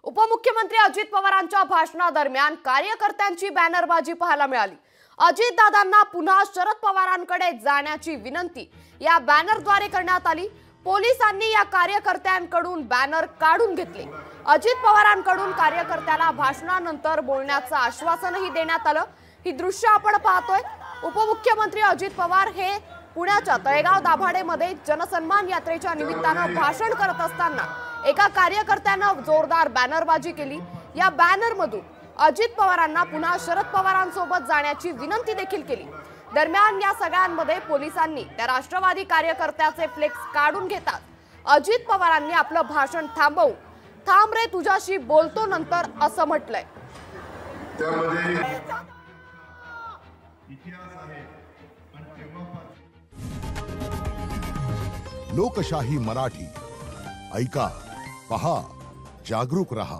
उपमुख्यमंत्री अजित पवारांच्या भाषणादरम्यान कार्यकर्त्यांची बॅनरबाजी पाहायला मिळाली। अजितदादांना पुन्हा शरद पवारांकडे जाण्याची विनंती या बॅनरद्वारे करण्यात आली। पोलिसांनी या कार्यकर्त्यांकडून बॅनर काढून घेतले। अजित पवारांकडून कार्यकर्त्याला भाषणानंतर बोलण्याचं आश्वासनही देण्यात आलं। ही दृश्य आपण पाहतोय। उपमुख्यमंत्री अजित पवार हे पुण्याच्या तळेगाव दाभाडेमध्ये जनसन्मान यात्रेच्या निमित्तानं भाषण करत असताना एका कार्यकर्त्यानं जोरदार बॅनरबाजी केली। या बॅनरमधून अजित पवारांना पुन्हा शरद पवारांसोबत जाण्याची विनंती देखील केली। दरम्यान या सगळ्यांमध्ये पोलिसांनी त्या राष्ट्रवादी कार्यकर्त्याचे फ्लेक्स काढून घेतात अजित पवारांनी आपलं भाषण थांबवून थांब रे तुझ्याशी बोलतो नंतर असं म्हटलंय। लोकशाही मराठी ऐका, पहा, जागरूक रहा।